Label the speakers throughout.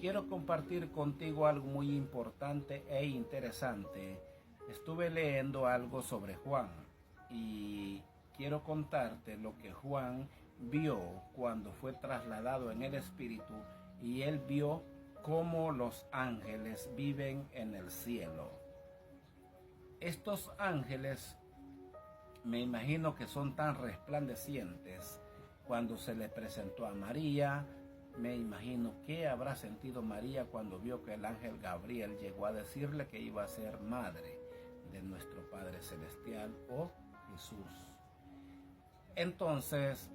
Speaker 1: quiero compartir contigo algo muy importante e interesante. Estuve leyendo algo sobre Juan y quiero contarte lo que Juan vio cuando fue trasladado en el Espíritu, y él vio cómo los ángeles viven en el cielo. Estos ángeles, me imagino que son tan resplandecientes. Cuando se le presentó a María, me imagino que habrá sentido María cuando vio que el ángel Gabriel llegó a decirle que iba a ser madre de nuestro Padre Celestial, o Jesús. Entonces,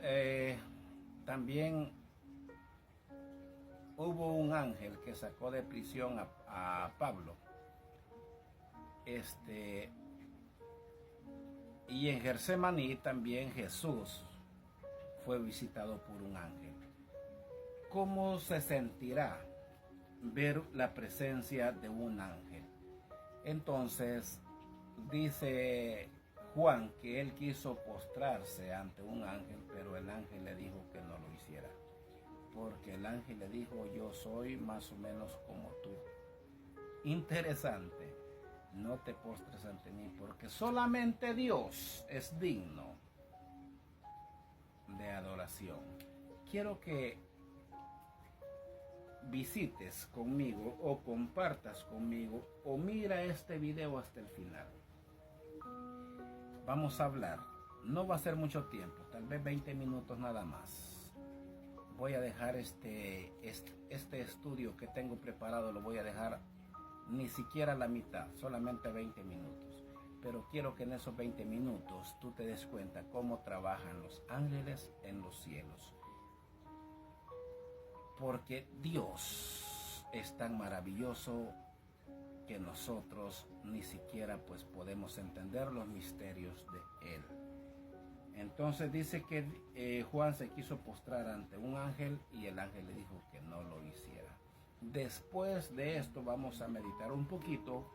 Speaker 1: también hubo un ángel que sacó de prisión a Pablo. Y en Getsemaní también Jesús fue visitado por un ángel. ¿Cómo se sentirá ver la presencia de un ángel? Entonces, dice Juan que él quiso postrarse ante un ángel, pero el ángel le dijo que no lo hiciera. Porque el ángel le dijo: yo soy más o menos como tú. Interesante. No te postres ante mí, porque solamente Dios es digno de adoración. Quiero que visites conmigo o compartas conmigo o mira este video hasta el final. Vamos a hablar. No va a ser mucho tiempo, tal vez 20 minutos nada más. Voy a dejar este estudio que tengo preparado, lo voy a dejar ni siquiera la mitad, solamente 20 minutos. Pero quiero que en esos 20 minutos tú te des cuenta cómo trabajan los ángeles en los cielos. Porque Dios es tan maravilloso que nosotros ni siquiera podemos entender los misterios de Él. Entonces dice que Juan se quiso postrar ante un ángel y el ángel le dijo que no lo hiciera. Después de esto vamos a meditar un poquito,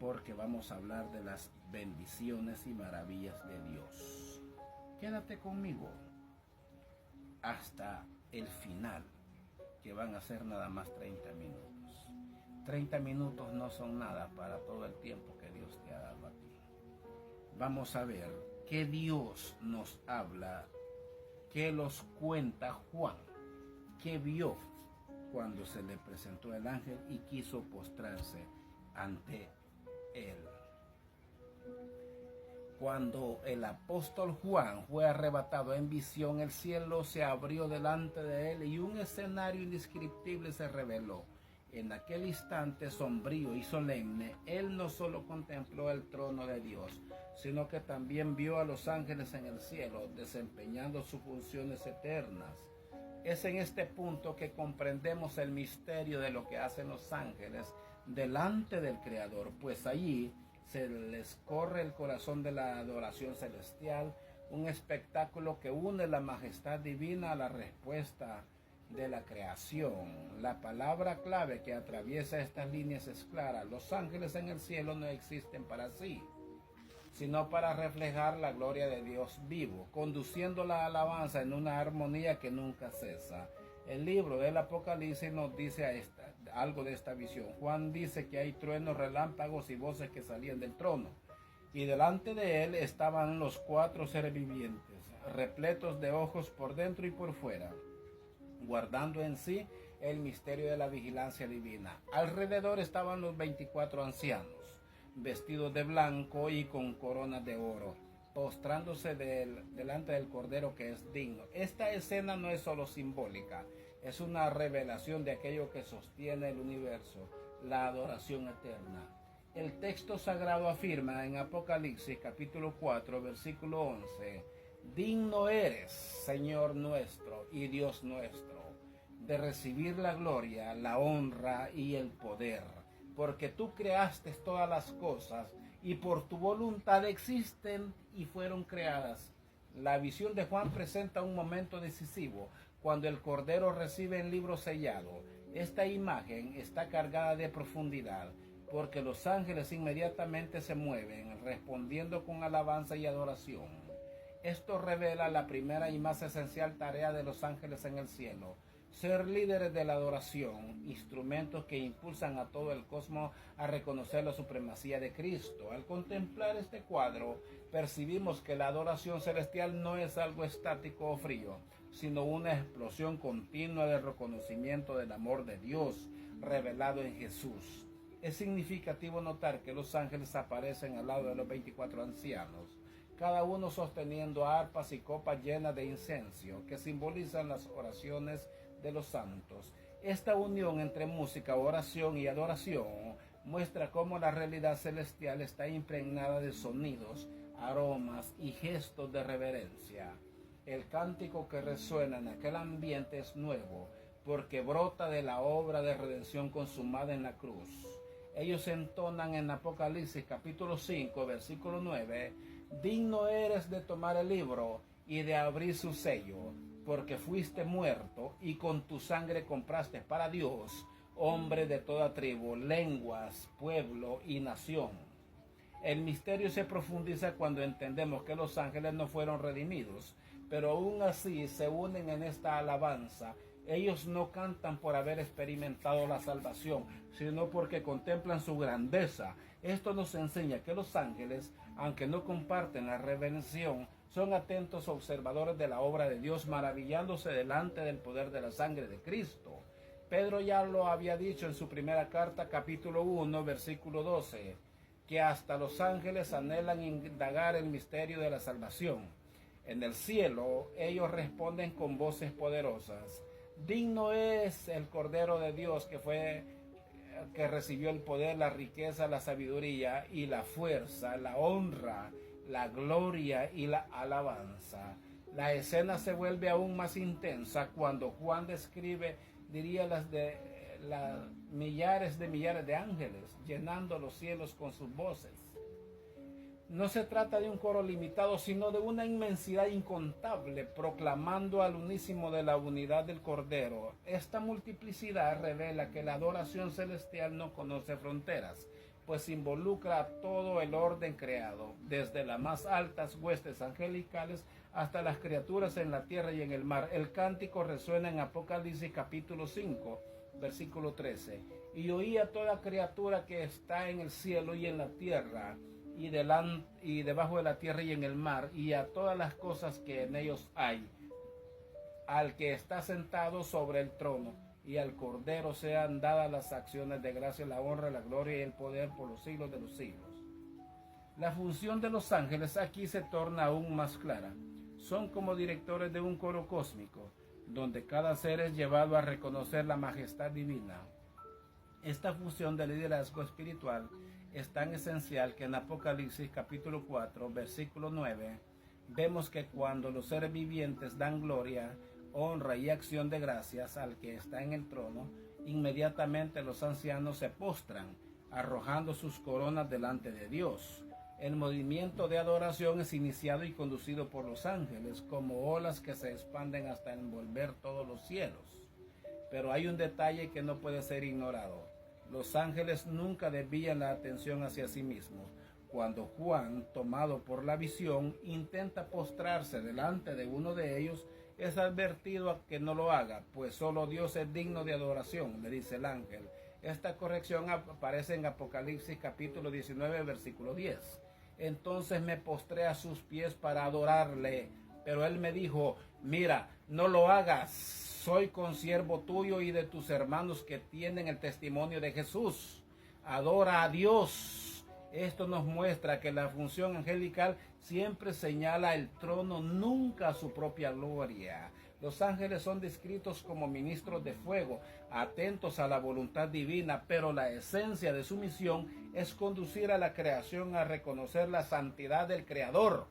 Speaker 1: porque vamos a hablar de las bendiciones y maravillas de Dios. Quédate conmigo hasta el final, que van a ser nada más 30 minutos. 30 minutos no son nada para todo el tiempo que Dios te ha dado a ti. Vamos a ver qué Dios nos habla, qué nos cuenta Juan, qué vio cuando se le presentó el ángel y quiso postrarse ante él. Cuando el apóstol Juan fue arrebatado en visión, el cielo se abrió delante de él y un escenario indescriptible se reveló. En aquel instante sombrío y solemne, él no solo contempló el trono de Dios, sino que también vio a los ángeles en el cielo desempeñando sus funciones eternas. Es en este punto que comprendemos el misterio de lo que hacen los ángeles delante del Creador, pues allí se les corre el corazón de la adoración celestial, un espectáculo que une la majestad divina a la respuesta de la creación. La palabra clave que atraviesa estas líneas es clara: los ángeles en el cielo no existen para sí, sino para reflejar la gloria de Dios vivo, conduciendo la alabanza en una armonía que nunca cesa. El libro del Apocalipsis nos dice algo de esta visión. Juan dice que hay truenos, relámpagos y voces que salían del trono, y delante de él estaban los 4 seres vivientes, repletos de ojos por dentro y por fuera, guardando en sí el misterio de la vigilancia divina. Alrededor estaban los 24 ancianos, vestidos de blanco y con coronas de oro, postrándose delante del Cordero que es digno. Esta escena no es solo simbólica, es una revelación de aquello que sostiene el universo, la adoración eterna. El texto sagrado afirma en Apocalipsis capítulo 4, versículo 11: digno eres, Señor nuestro y Dios nuestro, de recibir la gloria, la honra y el poder, porque tú creaste todas las cosas y por tu voluntad existen y fueron creadas. La visión de Juan presenta un momento decisivo, cuando el Cordero recibe el libro sellado. Esta imagen está cargada de profundidad, porque los ángeles inmediatamente se mueven, respondiendo con alabanza y adoración. Esto revela la primera y más esencial tarea de los ángeles en el cielo: ser líderes de la adoración, instrumentos que impulsan a todo el cosmos a reconocer la supremacía de Cristo. Al contemplar este cuadro, percibimos que la adoración celestial no es algo estático o frío, sino una explosión continua de reconocimiento del amor de Dios revelado en Jesús. Es significativo notar que los ángeles aparecen al lado de los 24 ancianos, cada uno sosteniendo arpas y copas llenas de incienso, que simbolizan las oraciones de los santos. Esta unión entre música, oración y adoración muestra cómo la realidad celestial está impregnada de sonidos, aromas y gestos de reverencia. El cántico que resuena en aquel ambiente es nuevo, porque brota de la obra de redención consumada en la cruz. Ellos entonan en Apocalipsis capítulo 5, versículo 9, digno eres de tomar el libro y de abrir su sello, porque fuiste muerto y con tu sangre compraste para Dios hombre de toda tribu, lenguas, pueblo y nación. El misterio se profundiza cuando entendemos que los ángeles no fueron redimidos, pero aún así se unen en esta alabanza. Ellos no cantan por haber experimentado la salvación, sino porque contemplan su grandeza. Esto nos enseña que los ángeles, aunque no comparten la revelación, son atentos observadores de la obra de Dios, maravillándose delante del poder de la sangre de Cristo. Pedro ya lo había dicho en su primera carta, capítulo 1, versículo 12, que hasta los ángeles anhelan indagar el misterio de la salvación. En el cielo, ellos responden con voces poderosas: digno es el Cordero de Dios que recibió el poder, la riqueza, la sabiduría y la fuerza, la honra, la gloria y la alabanza. La escena se vuelve aún más intensa cuando Juan describe, las millares de ángeles llenando los cielos con sus voces. No se trata de un coro limitado, sino de una inmensidad incontable, proclamando al unísimo de la unidad del Cordero. Esta multiplicidad revela que la adoración celestial no conoce fronteras, pues involucra a todo el orden creado, desde las más altas huestes angelicales hasta las criaturas en la tierra y en el mar. El cántico resuena en Apocalipsis capítulo 5, versículo 13. Y oí a toda criatura que está en el cielo y en la tierra, y debajo de la tierra y en el mar, y a todas las cosas que en ellos hay, al que está sentado sobre el trono, y al Cordero sean dadas las acciones de gracia, la honra, la gloria y el poder por los siglos de los siglos. La función de los ángeles aquí se torna aún más clara. Son como directores de un coro cósmico, donde cada ser es llevado a reconocer la majestad divina. Esta función de liderazgo espiritual es tan esencial que en Apocalipsis capítulo 4, versículo 9, vemos que cuando los seres vivientes dan gloria, honra y acción de gracias al que está en el trono, inmediatamente los ancianos se postran, arrojando sus coronas delante de Dios. El movimiento de adoración es iniciado y conducido por los ángeles, como olas que se expanden hasta envolver todos los cielos. Pero hay un detalle que no puede ser ignorado. Los ángeles nunca desvían la atención hacia sí mismos. Cuando Juan, tomado por la visión, intenta postrarse delante de uno de ellos, es advertido a que no lo haga, pues solo Dios es digno de adoración, le dice el ángel. Esta corrección aparece en Apocalipsis capítulo 19, versículo 10. Entonces me postré a sus pies para adorarle, pero él me dijo: mira, no lo hagas, soy consiervo tuyo y de tus hermanos que tienen el testimonio de Jesús. Adora a Dios. Esto nos muestra que la función angelical siempre señala el trono, nunca su propia gloria. Los ángeles son descritos como ministros de fuego, atentos a la voluntad divina, pero la esencia de su misión es conducir a la creación a reconocer la santidad del Creador.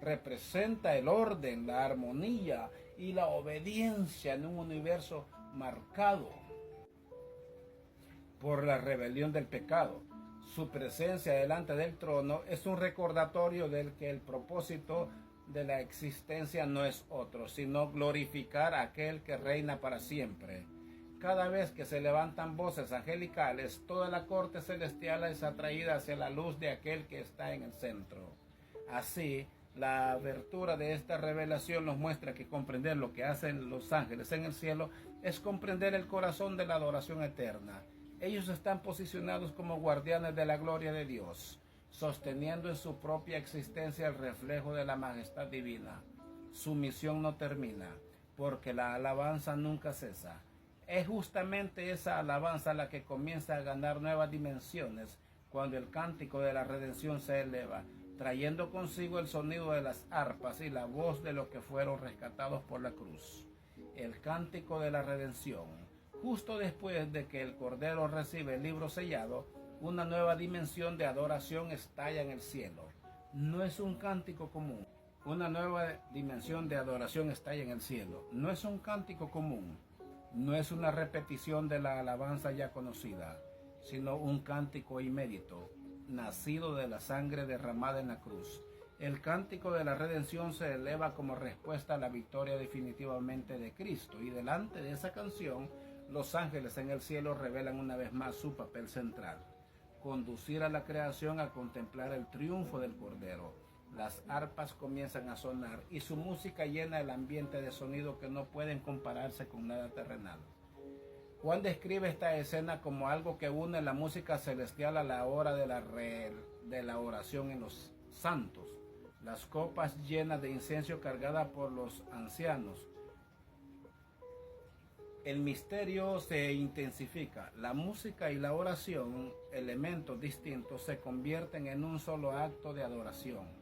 Speaker 1: Representa el orden, la armonía y la obediencia en un universo marcado por la rebelión del pecado. Su presencia delante del trono es un recordatorio de que el propósito de la existencia no es otro, sino glorificar a aquel que reina para siempre. Cada vez que se levantan voces angelicales, toda la corte celestial es atraída hacia la luz de aquel que está en el centro. Así, La abertura de esta revelación nos muestra que comprender lo que hacen los ángeles en el cielo es comprender el corazón de la adoración eterna. Ellos están posicionados como guardianes de la gloria de Dios, sosteniendo en su propia existencia el reflejo de la majestad divina. Su misión no termina, porque la alabanza nunca cesa. Es justamente esa alabanza la que comienza a ganar nuevas dimensiones cuando el cántico de la redención se eleva, trayendo consigo el sonido de las arpas y la voz de los que fueron rescatados por la cruz. El cántico de la redención. Justo después de que el Cordero recibe el libro sellado, una nueva dimensión de adoración estalla en el cielo. No es un cántico común. Una nueva dimensión de adoración estalla en el cielo. No es un cántico común. No es una repetición de la alabanza ya conocida, sino un cántico inédito, nacido de la sangre derramada en la cruz. El cántico de la redención se eleva como respuesta a la victoria definitivamente de Cristo, y delante de esa canción, los ángeles en el cielo revelan una vez más su papel central: conducir a la creación a contemplar el triunfo del Cordero. Las arpas comienzan a sonar y su música llena el ambiente de sonido que no pueden compararse con nada terrenal. Juan describe esta escena como algo que une la música celestial a la hora de la oración en los santos. Las copas llenas de incienso cargadas por los ancianos. El misterio se intensifica. La música y la oración, elementos distintos, se convierten en un solo acto de adoración.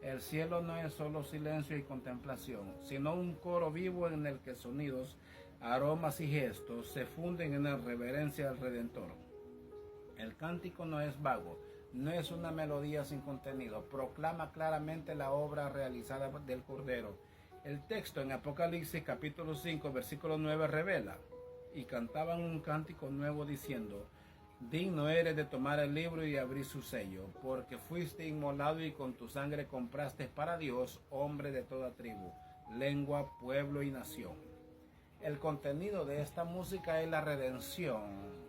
Speaker 1: El cielo no es solo silencio y contemplación, sino un coro vivo en el que sonidos, aromas y gestos se funden en la reverencia al Redentor. El cántico no es vago, no es una melodía sin contenido, proclama claramente la obra realizada del Cordero. El texto en Apocalipsis capítulo 5 versículo 9 revela: y cantaban un cántico nuevo diciendo: digno eres de tomar el libro y abrir su sello, porque fuiste inmolado y con tu sangre compraste para Dios hombre de toda tribu, lengua, pueblo y nación. El contenido de esta música es la redención.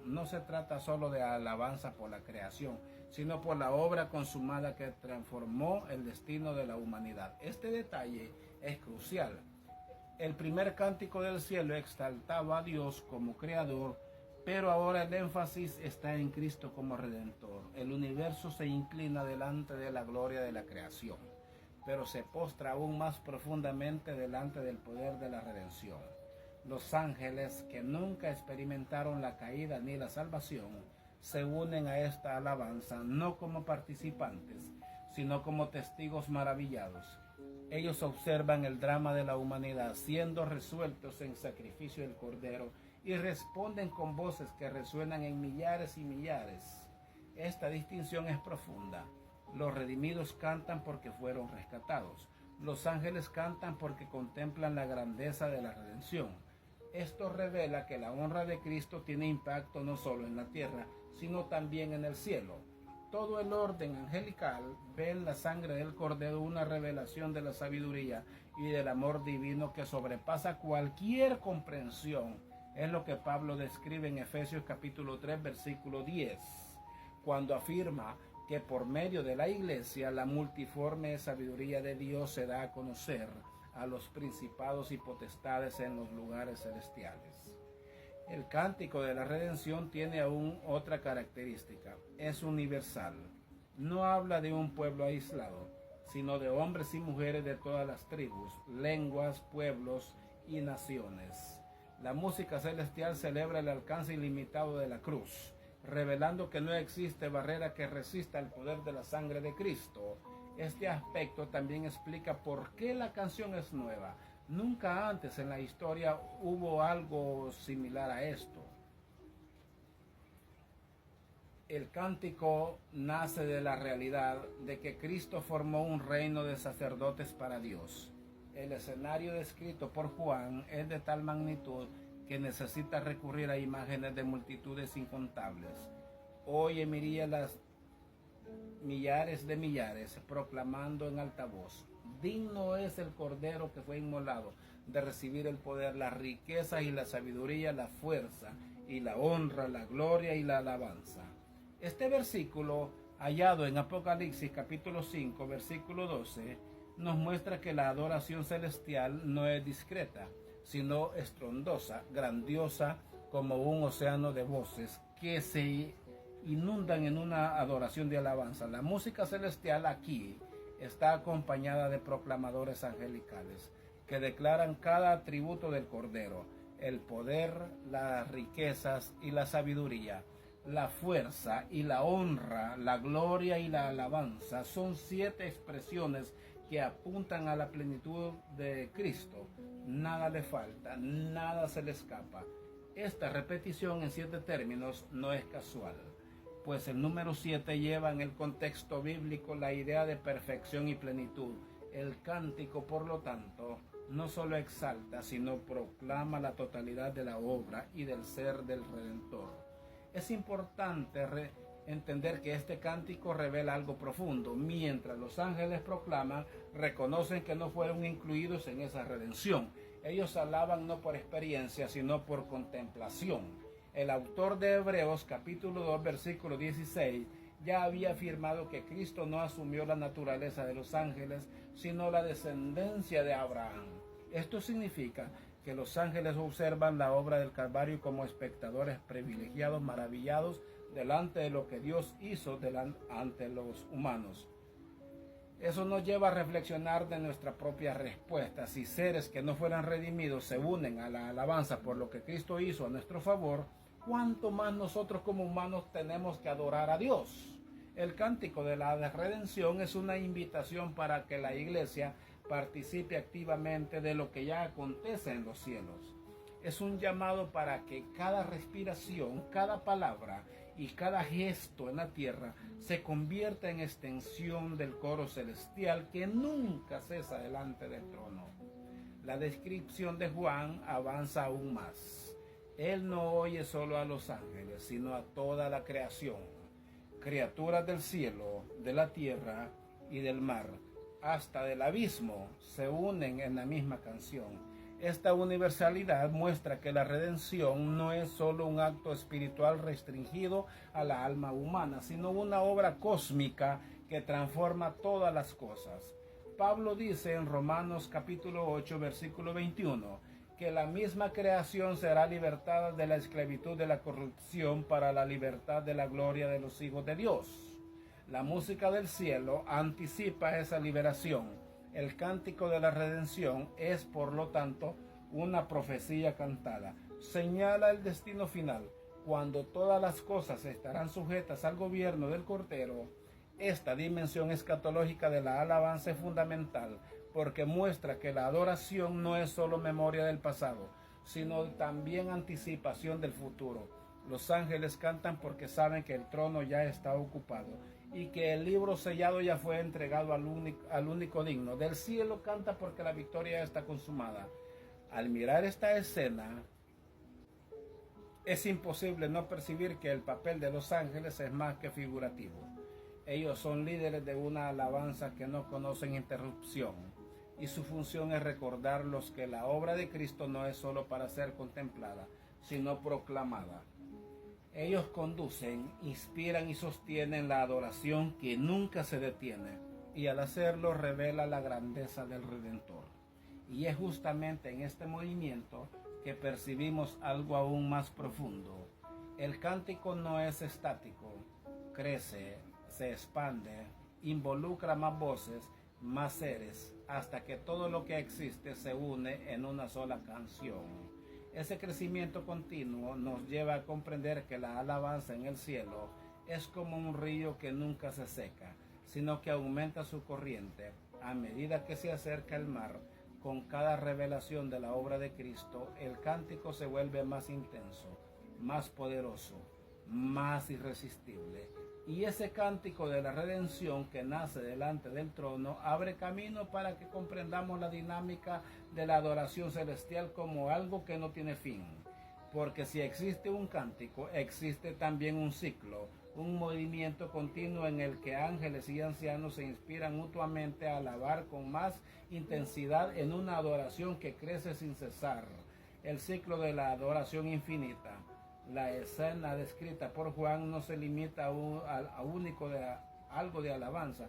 Speaker 1: No se trata solo de alabanza por la creación, sino por la obra consumada que transformó el destino de la humanidad. Este detalle es crucial. El primer cántico del cielo exaltaba a Dios como creador, pero ahora el énfasis está en Cristo como redentor. El universo se inclina delante de la gloria de la creación, pero se postra aún más profundamente delante del poder de la redención. Los ángeles, que nunca experimentaron la caída ni la salvación, se unen a esta alabanza no como participantes, sino como testigos maravillados. Ellos observan el drama de la humanidad siendo resueltos en sacrificio del Cordero y responden con voces que resuenan en millares y millares. Esta distinción es profunda. Los redimidos cantan porque fueron rescatados. Los ángeles cantan porque contemplan la grandeza de la redención. Esto revela que la honra de Cristo tiene impacto no solo en la tierra, sino también en el cielo. Todo el orden angelical ve en la sangre del Cordero una revelación de la sabiduría y del amor divino que sobrepasa cualquier comprensión. Es lo que Pablo describe en Efesios capítulo 3, versículo 10, cuando afirma que por medio de la iglesia la multiforme sabiduría de Dios se da a conocer a los principados y potestades en los lugares celestiales. El cántico de la redención tiene aún otra característica: es universal. No habla de un pueblo aislado, sino de hombres y mujeres de todas las tribus, lenguas, pueblos y naciones. La música celestial celebra el alcance ilimitado de la cruz, revelando que no existe barrera que resista el poder de la sangre de Cristo. Este aspecto también explica por qué la canción es nueva. Nunca antes en la historia hubo algo similar a esto. El cántico nace de la realidad de que Cristo formó un reino de sacerdotes para Dios. El escenario descrito por Juan es de tal magnitud que necesita recurrir a imágenes de multitudes incontables. Hoy emiría las millares de millares, proclamando en alta voz: digno es el Cordero que fue inmolado de recibir el poder, la riqueza y la sabiduría, la fuerza y la honra, la gloria y la alabanza. Este versículo, hallado en Apocalipsis capítulo 5, versículo 12, nos muestra que la adoración celestial no es discreta, sino estrondosa, grandiosa, como un océano de voces que se inundan en una adoración de alabanza. La música celestial aquí está acompañada de proclamadores angelicales que declaran cada atributo del Cordero: el poder, las riquezas y la sabiduría, la fuerza y la honra, la gloria y la alabanza. Son 7 expresiones que apuntan a la plenitud de Cristo. Nada le falta, nada se le escapa. Esta repetición en 7 términos no es casual, pues el número 7 lleva en el contexto bíblico la idea de perfección y plenitud. El cántico, por lo tanto, no solo exalta, sino proclama la totalidad de la obra y del ser del Redentor. Es importante entender que este cántico revela algo profundo. Mientras los ángeles proclaman, reconocen que no fueron incluidos en esa redención. Ellos alaban no por experiencia, sino por contemplación. El autor de Hebreos capítulo 2 versículo 16 ya había afirmado que Cristo no asumió la naturaleza de los ángeles, sino la descendencia de Abraham. Esto significa que los ángeles observan la obra del Calvario como espectadores privilegiados, maravillados delante de lo que Dios hizo ante los humanos. Eso nos lleva a reflexionar de nuestra propia respuesta. Si seres que no fueran redimidos se unen a la alabanza por lo que Cristo hizo a nuestro favor, ¿cuánto más nosotros como humanos tenemos que adorar a Dios? El cántico de la redención es una invitación para que la iglesia participe activamente de lo que ya acontece en los cielos. Es un llamado para que cada respiración, cada palabra y cada gesto en la tierra se convierta en extensión del coro celestial que nunca cesa delante del trono. La descripción de Juan avanza aún más. Él no oye solo a los ángeles, sino a toda la creación, criaturas del cielo, de la tierra y del mar, hasta del abismo, se unen en la misma canción. Esta universalidad muestra que la redención no es solo un acto espiritual restringido a la alma humana, sino una obra cósmica que transforma todas las cosas. Pablo dice en Romanos capítulo 8, versículo 21, que la misma creación será libertada de la esclavitud de la corrupción para la libertad de la gloria de los hijos de Dios. La música del cielo anticipa esa liberación. El cántico de la redención es, por lo tanto, una profecía cantada. Señala el destino final, cuando todas las cosas estarán sujetas al gobierno del Cordero. Esta dimensión escatológica de la alabanza es fundamental, porque muestra que la adoración no es solo memoria del pasado, sino también anticipación del futuro. Los ángeles cantan porque saben que el trono ya está ocupado y que el libro sellado ya fue entregado al único digno. Del cielo canta porque la victoria está consumada. Al mirar esta escena, es imposible no percibir que el papel de los ángeles es más que figurativo. Ellos son líderes de una alabanza que no conocen interrupción, y su función es recordarlos que la obra de Cristo no es solo para ser contemplada, sino proclamada. Ellos conducen, inspiran y sostienen la adoración que nunca se detiene, y al hacerlo revela la grandeza del Redentor. Y es justamente en este movimiento que percibimos algo aún más profundo. El cántico no es estático, crece, se expande, involucra más voces, más seres, hasta que todo lo que existe se une en una sola canción. Ese crecimiento continuo nos lleva a comprender que la alabanza en el cielo es como un río que nunca se seca, sino que aumenta su corriente a medida que se acerca el mar. Con cada revelación de la obra de Cristo, el cántico se vuelve más intenso, más poderoso, más irresistible. Y ese cántico de la redención que nace delante del trono abre camino para que comprendamos la dinámica de la adoración celestial como algo que no tiene fin. Porque si existe un cántico, existe también un ciclo, un movimiento continuo en el que ángeles y ancianos se inspiran mutuamente a alabar con más intensidad en una adoración que crece sin cesar. El ciclo de la adoración infinita. La escena descrita por Juan no se limita a algo de alabanza,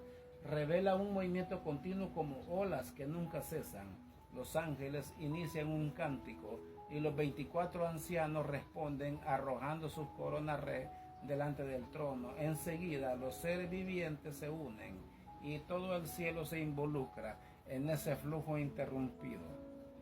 Speaker 1: revela un movimiento continuo como olas que nunca cesan. Los ángeles inician un cántico y los 24 ancianos responden arrojando sus coronas delante del trono. Enseguida los seres vivientes se unen y todo el cielo se involucra en ese flujo interrumpido.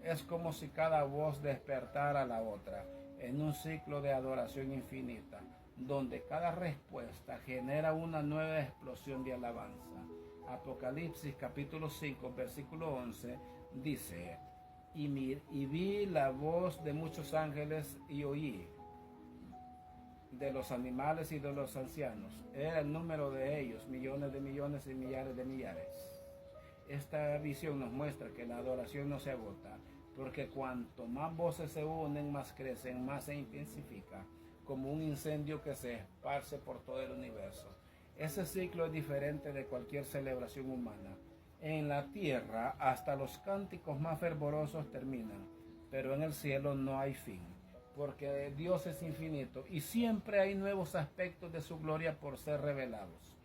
Speaker 1: Es como si cada voz despertara a la otra en un ciclo de adoración infinita, donde cada respuesta genera una nueva explosión de alabanza. Apocalipsis capítulo 5 versículo 11 dice: y vi la voz de muchos ángeles y oí de los animales y de los ancianos. Era el número de ellos, millones de millones y millares de millares. Esta visión nos muestra que la adoración no se agota, porque cuanto más voces se unen, más crecen, más se intensifica, como un incendio que se esparce por todo el universo. Ese ciclo es diferente de cualquier celebración humana. En la tierra, hasta los cánticos más fervorosos terminan, pero en el cielo no hay fin, porque Dios es infinito y siempre hay nuevos aspectos de su gloria por ser revelados.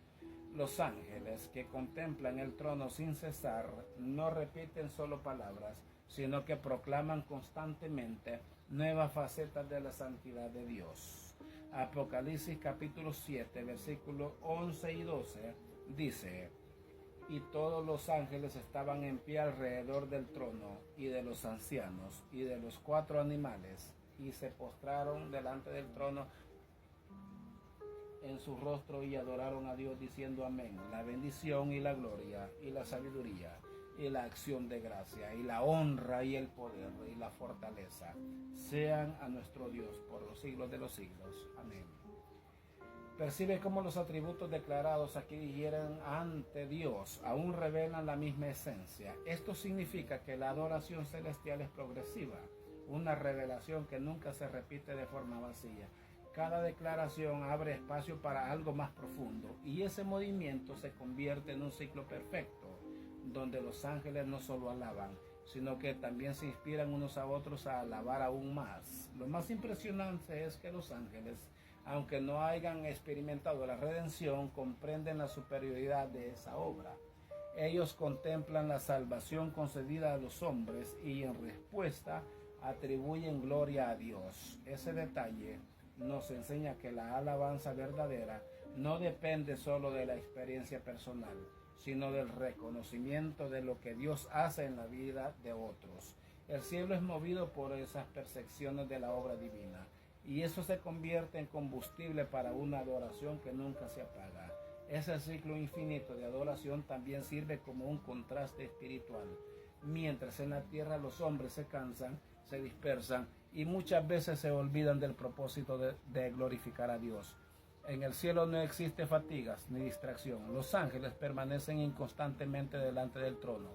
Speaker 1: Los ángeles que contemplan el trono sin cesar no repiten solo palabras, sino que proclaman constantemente nuevas facetas de la santidad de Dios. Apocalipsis capítulo 7, versículos 11 y 12 dice: y todos los ángeles estaban en pie alrededor del trono y de los ancianos y de los 4 animales, y se postraron delante del trono en su rostro y adoraron a Dios diciendo amén. La bendición y la gloria y la sabiduría y la acción de gracia y la honra y el poder y la fortaleza sean a nuestro Dios por los siglos de los siglos. Amén. Percibe cómo los atributos declarados aquí digieren ante Dios aún revelan la misma esencia. Esto significa que la adoración celestial es progresiva, una revelación que nunca se repite de forma vacía. Cada declaración abre espacio para algo más profundo y ese movimiento se convierte en un ciclo perfecto, donde los ángeles no solo alaban, sino que también se inspiran unos a otros a alabar aún más. Lo más impresionante es que los ángeles, aunque no hayan experimentado la redención, comprenden la superioridad de esa obra. Ellos contemplan la salvación concedida a los hombres y en respuesta atribuyen gloria a Dios. Ese detalle nos enseña que la alabanza verdadera no depende solo de la experiencia personal, sino del reconocimiento de lo que Dios hace en la vida de otros. El cielo es movido por esas percepciones de la obra divina, y eso se convierte en combustible para una adoración que nunca se apaga. Ese ciclo infinito de adoración también sirve como un contraste espiritual. Mientras en la tierra los hombres se cansan, se dispersan y muchas veces se olvidan del propósito de glorificar a Dios. En el cielo no existe fatigas ni distracción. Los ángeles permanecen inconstantemente delante del trono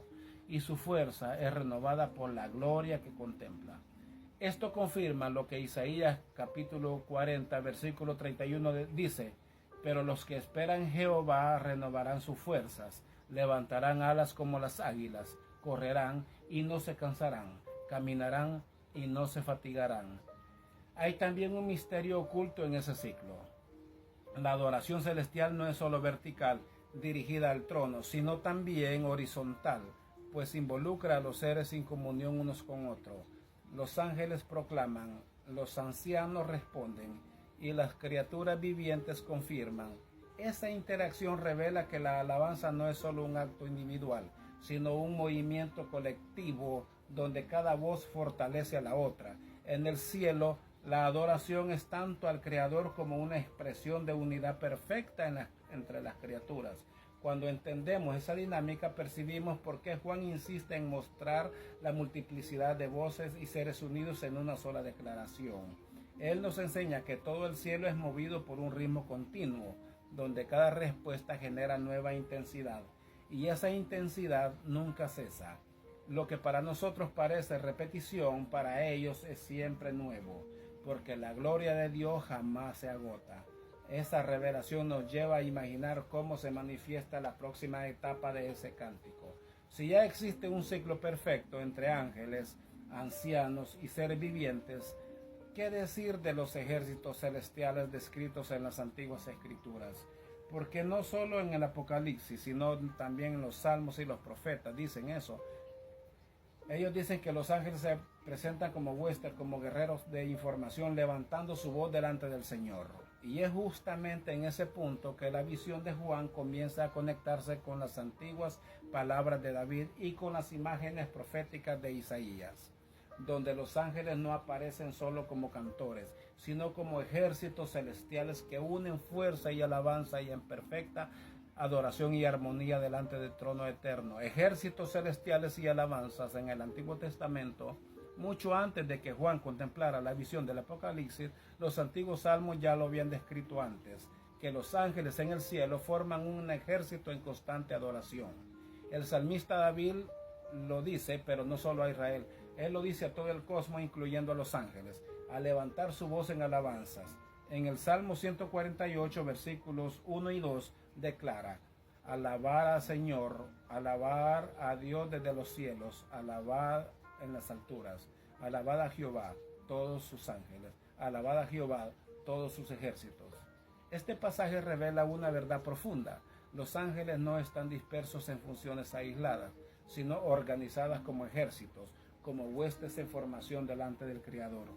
Speaker 1: y su fuerza es renovada por la gloria que contempla. Esto confirma lo que Isaías capítulo 40 versículo 31 dice: pero los que esperan Jehová renovarán sus fuerzas, levantarán alas como las águilas, correrán y no se cansarán, caminarán y no se fatigarán. Hay también un misterio oculto en ese ciclo. La adoración celestial no es solo vertical, dirigida al trono, sino también horizontal, pues involucra a los seres sin comunión unos con otros. Los ángeles proclaman, los ancianos responden y las criaturas vivientes confirman. Esa interacción revela que la alabanza no es solo un acto individual, sino un movimiento colectivo donde cada voz fortalece a la otra. En el cielo, la adoración es tanto al Creador como una expresión de unidad perfecta entre las criaturas. Cuando entendemos esa dinámica, percibimos por qué Juan insiste en mostrar la multiplicidad de voces y seres unidos en una sola declaración. Él nos enseña que todo el cielo es movido por un ritmo continuo, donde cada respuesta genera nueva intensidad, y esa intensidad nunca cesa. Lo que para nosotros parece repetición, para ellos es siempre nuevo, porque la gloria de Dios jamás se agota. Esa revelación nos lleva a imaginar cómo se manifiesta la próxima etapa de ese cántico. Si ya existe un ciclo perfecto entre ángeles, ancianos y seres vivientes, ¿qué decir de los ejércitos celestiales descritos en las antiguas escrituras? Porque no solo en el Apocalipsis, sino también en los Salmos y los profetas dicen eso. Ellos dicen que los ángeles se presentan como huestes, como guerreros de información, levantando su voz delante del Señor. Y es justamente en ese punto que la visión de Juan comienza a conectarse con las antiguas palabras de David y con las imágenes proféticas de Isaías, donde los ángeles no aparecen solo como cantores, sino como ejércitos celestiales que unen fuerza y alabanza y en perfecta adoración y armonía delante del trono eterno. Ejércitos celestiales y alabanzas en el Antiguo Testamento. Mucho antes de que Juan contemplara la visión del Apocalipsis, los antiguos salmos ya lo habían descrito antes, que los ángeles en el cielo forman un ejército en constante adoración. El salmista David lo dice, pero no solo a Israel, él lo dice a todo el cosmos, incluyendo a los ángeles, a levantar su voz en alabanzas. En el Salmo 148, versículos 1 y 2, declara: alabar al Señor, alabar a Dios desde los cielos, alabar en las alturas, alabad a Jehová todos sus ángeles, alabad a Jehová todos sus ejércitos. Este pasaje revela una verdad profunda. Los ángeles no están dispersos en funciones aisladas, sino organizadas como ejércitos, como huestes en formación delante del Creador.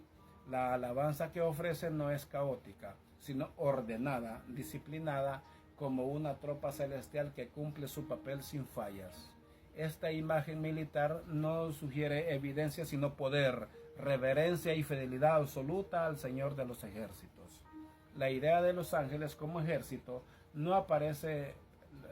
Speaker 1: La alabanza que ofrecen no es caótica, sino ordenada, disciplinada, como una tropa celestial que cumple su papel sin fallas. Esta imagen militar no sugiere evidencia, sino poder, reverencia y fidelidad absoluta al Señor de los ejércitos. La idea de los ángeles como ejército no aparece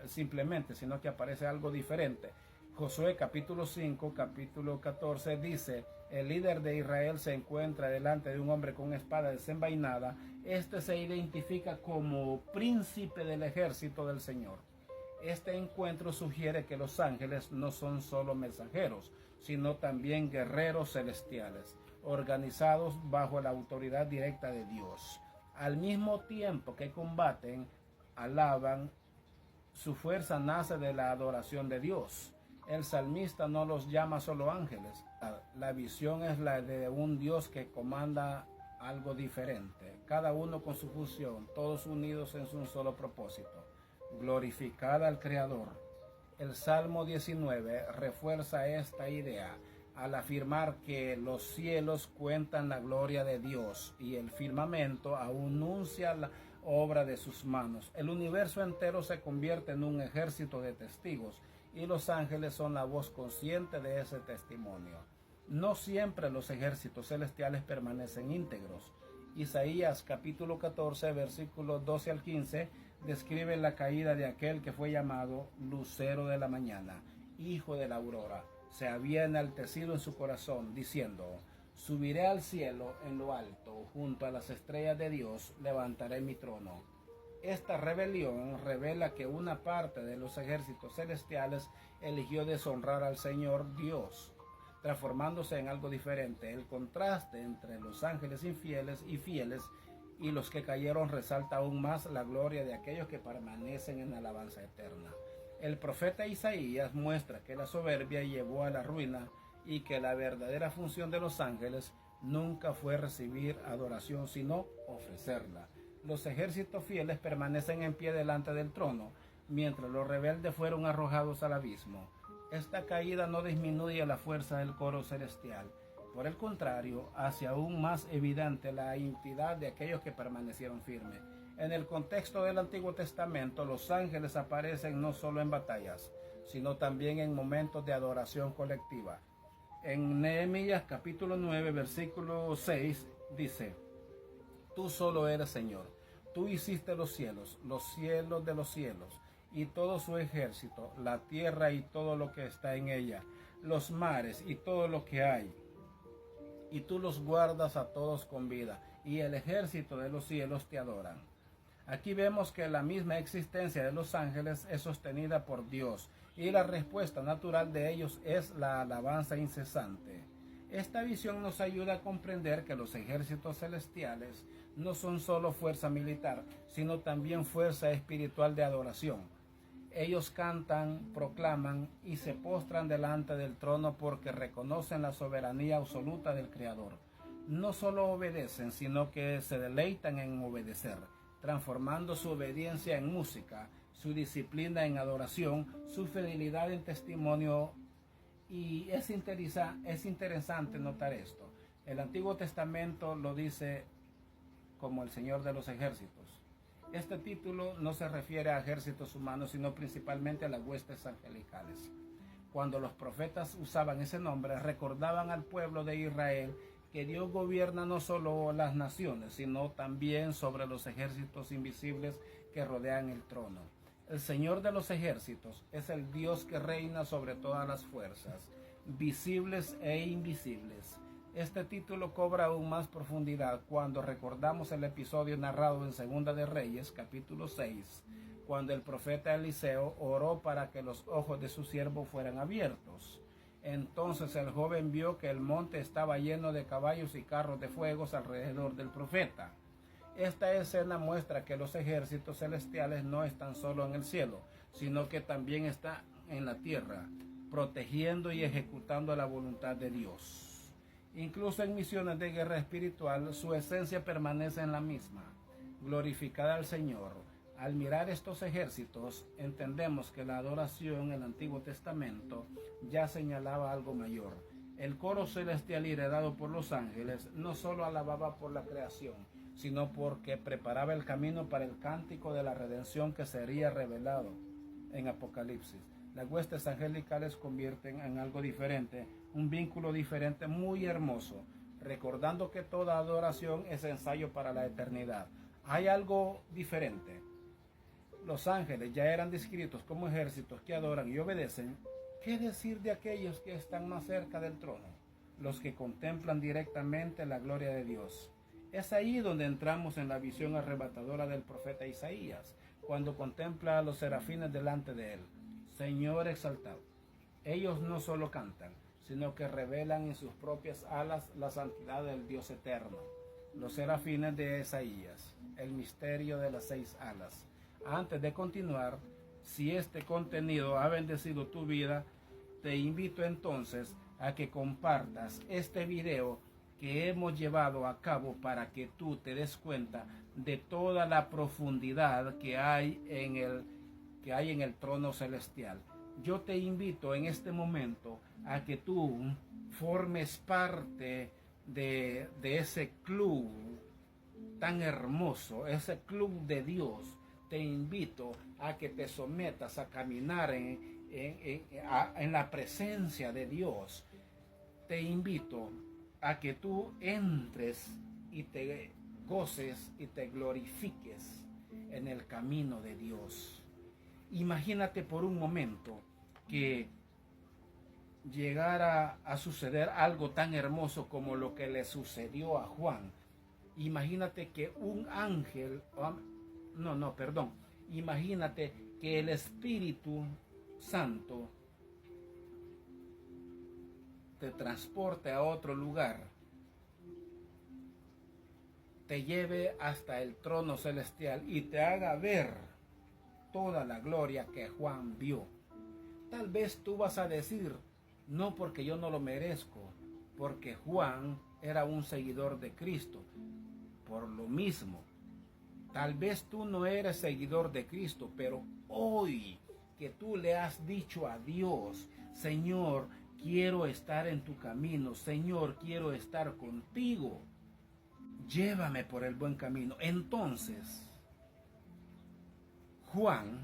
Speaker 1: simplemente, sino que aparece algo diferente. Josué capítulo 5, capítulo 14 dice: el líder de Israel se encuentra delante de un hombre con espada desenvainada. Este se identifica como príncipe del ejército del Señor. Este encuentro sugiere que los ángeles no son solo mensajeros, sino también guerreros celestiales, organizados bajo la autoridad directa de Dios. Al mismo tiempo que combaten, alaban, su fuerza nace de la adoración de Dios. El salmista no los llama solo ángeles. La visión es la de un Dios que comanda algo diferente, cada uno con su función, todos unidos en un solo propósito: glorificar al Creador. El Salmo 19 refuerza esta idea al afirmar que los cielos cuentan la gloria de Dios y el firmamento anuncia la obra de sus manos. El universo entero se convierte en un ejército de testigos y los ángeles son la voz consciente de ese testimonio. No siempre los ejércitos celestiales permanecen íntegros. Isaías capítulo 14, versículos 12 al 15, describe la caída de aquel que fue llamado lucero de la mañana, hijo de la aurora. Se había enaltecido en su corazón, diciendo: subiré al cielo en lo alto, junto a las estrellas de Dios levantaré mi trono. Esta rebelión revela que una parte de los ejércitos celestiales eligió deshonrar al Señor Dios, transformándose en algo diferente. El contraste entre los ángeles infieles y fieles y los que cayeron resalta aún más la gloria de aquellos que permanecen en alabanza eterna. El profeta Isaías muestra que la soberbia llevó a la ruina y que la verdadera función de los ángeles nunca fue recibir adoración, sino ofrecerla. Los ejércitos fieles permanecen en pie delante del trono, mientras los rebeldes fueron arrojados al abismo. Esta caída no disminuye la fuerza del coro celestial. Por el contrario, hace aún más evidente la identidad de aquellos que permanecieron firmes. En el contexto del Antiguo Testamento, los ángeles aparecen no solo en batallas, sino también en momentos de adoración colectiva. En Nehemías capítulo 9, versículo 6 dice: tú solo eres Señor, tú hiciste los cielos de los cielos, y todo su ejército, la tierra y todo lo que está en ella, los mares y todo lo que hay. Y tú los guardas a todos con vida, y el ejército de los cielos te adoran. Aquí vemos que la misma existencia de los ángeles es sostenida por Dios, y la respuesta natural de ellos es la alabanza incesante. Esta visión nos ayuda a comprender que los ejércitos celestiales no son solo fuerza militar, sino también fuerza espiritual de adoración. Ellos cantan, proclaman y se postran delante del trono porque reconocen la soberanía absoluta del Creador. No solo obedecen, sino que se deleitan en obedecer. transformando su obediencia en música, su disciplina en adoración, su fidelidad en testimonio. Y es interesante notar esto. El Antiguo Testamento lo dice como el Señor de los ejércitos. Este título no se refiere a ejércitos humanos, sino principalmente a las huestes angelicales. Cuando los profetas usaban ese nombre, recordaban al pueblo de Israel que Dios gobierna no solo las naciones, sino también sobre los ejércitos invisibles que rodean el trono. El Señor de los ejércitos es el Dios que reina sobre todas las fuerzas, visibles e invisibles. Este título cobra aún más profundidad cuando recordamos el episodio narrado en Segunda de Reyes, capítulo 6, cuando el profeta Eliseo oró para que los ojos de su siervo fueran abiertos. Entonces el joven vio que el monte estaba lleno de caballos y carros de fuego alrededor del profeta. Esta escena muestra que los ejércitos celestiales no están solo en el cielo, sino que también están en la tierra, protegiendo y ejecutando la voluntad de Dios. Incluso en misiones de guerra espiritual, su esencia permanece en la misma, glorificada al Señor. Al mirar estos ejércitos, entendemos que la adoración en el Antiguo Testamento ya señalaba algo mayor. El coro celestial heredado por los ángeles no solo alababa por la creación, sino porque preparaba el camino para el cántico de la redención que sería revelado en Apocalipsis. Las huestes angelicales convierten en algo diferente, un vínculo diferente muy hermoso, recordando que toda adoración es ensayo para la eternidad. Hay algo diferente. Los ángeles ya eran descritos como ejércitos que adoran y obedecen. ¿Qué decir de aquellos que están más cerca del trono? Los que contemplan directamente la gloria de Dios. Es ahí donde entramos en la visión arrebatadora del profeta Isaías, cuando contempla a los serafines delante de él. Señor exaltado. Ellos no solo cantan, sino que revelan en sus propias alas la santidad del Dios eterno. Los serafines de Isaías, el misterio de las 6 alas. Antes de continuar, si este contenido ha bendecido tu vida, te invito entonces a que compartas este video que hemos llevado a cabo para que tú te des cuenta de toda la profundidad que hay en el trono celestial. Yo te invito en este momento a que tú formes parte de ese club tan hermoso, ese club de Dios. Te invito a que te sometas a caminar en la presencia de Dios. Te invito a que tú entres y te goces y te glorifiques en el camino de Dios. Imagínate por un momento que llegara a suceder algo tan hermoso como lo que le sucedió a Juan. Imagínate que un ángel, imagínate que el Espíritu Santo te transporte a otro lugar, te lleve hasta el trono celestial y te haga ver toda la gloria que Juan vio. Tal vez tú vas a decir, no, porque yo no lo merezco, porque Juan era un seguidor de Cristo. Por lo mismo, tal vez tú no eres seguidor de Cristo, pero hoy que tú le has dicho a Dios, Señor, quiero estar en tu camino, Señor, quiero estar contigo, llévame por el buen camino. Entonces, Juan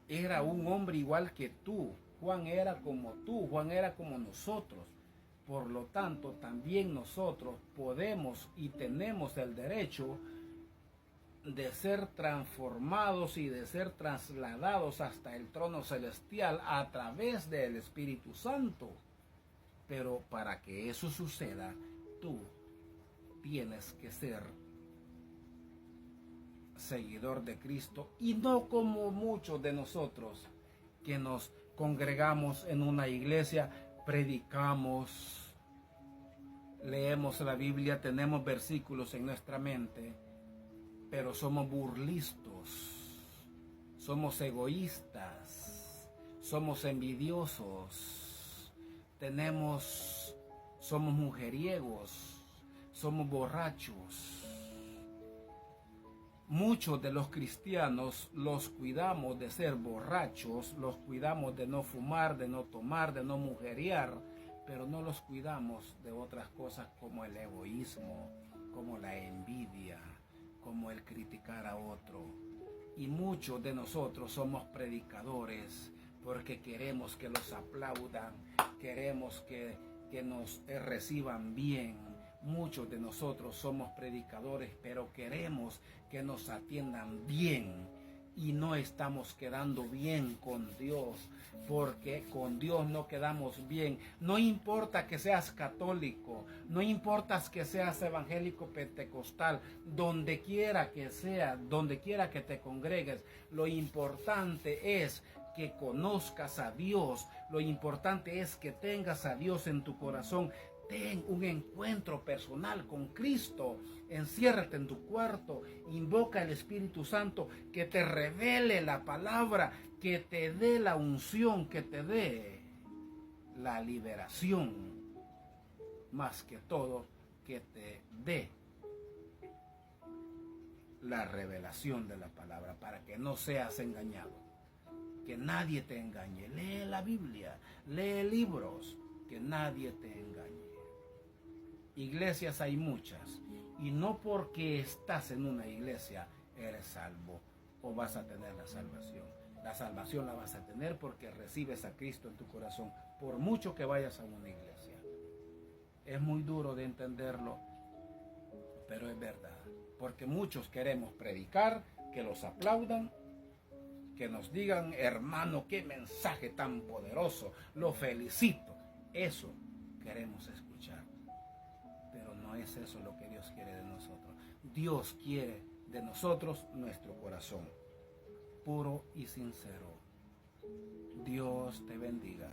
Speaker 1: era un hombre igual que tú. Juan era como tú, Juan era como nosotros. Por lo tanto, también nosotros podemos y tenemos el derecho de ser transformados y de ser trasladados hasta el trono celestial a través del Espíritu Santo. Pero para que eso suceda, tú tienes que ser seguidor de Cristo y no como muchos de nosotros que nos congregamos en una iglesia, predicamos, leemos la Biblia, tenemos versículos en nuestra mente, pero somos burlistos, somos egoístas, somos envidiosos, somos mujeriegos, somos borrachos. Muchos de los cristianos los cuidamos de ser borrachos, los cuidamos de no fumar, de no tomar, de no mujeriar, pero no los cuidamos de otras cosas como el egoísmo, como la envidia, como el criticar a otro. Y muchos de nosotros somos predicadores porque queremos que los aplaudan, queremos que nos reciban bien. Muchos de nosotros somos predicadores, pero queremos que nos atiendan bien. Y no estamos quedando bien con Dios, porque con Dios no quedamos bien. No importa que seas católico, no importa que seas evangélico pentecostal, donde quiera que sea, donde quiera que te congregues, lo importante es que conozcas a Dios, lo importante es que tengas a Dios en tu corazón. Ten un encuentro personal con Cristo, enciérrate en tu cuarto, invoca al Espíritu Santo que te revele la palabra, que te dé la unción, que te dé la liberación, más que todo, que te dé la revelación de la palabra, para que no seas engañado, que nadie te engañe. Lee la Biblia, lee libros, que nadie te engañe. Iglesias hay muchas, y no porque estás en una iglesia eres salvo o vas a tener la salvación. La salvación la vas a tener porque recibes a Cristo en tu corazón, por mucho que vayas a una iglesia. Es muy duro de entenderlo, pero es verdad, porque muchos queremos predicar, que los aplaudan, que nos digan: hermano, qué mensaje tan poderoso, lo felicito. Eso queremos escuchar. Pero no es eso lo que Dios quiere de nosotros. Dios quiere de nosotros nuestro corazón puro y sincero. Dios te bendiga.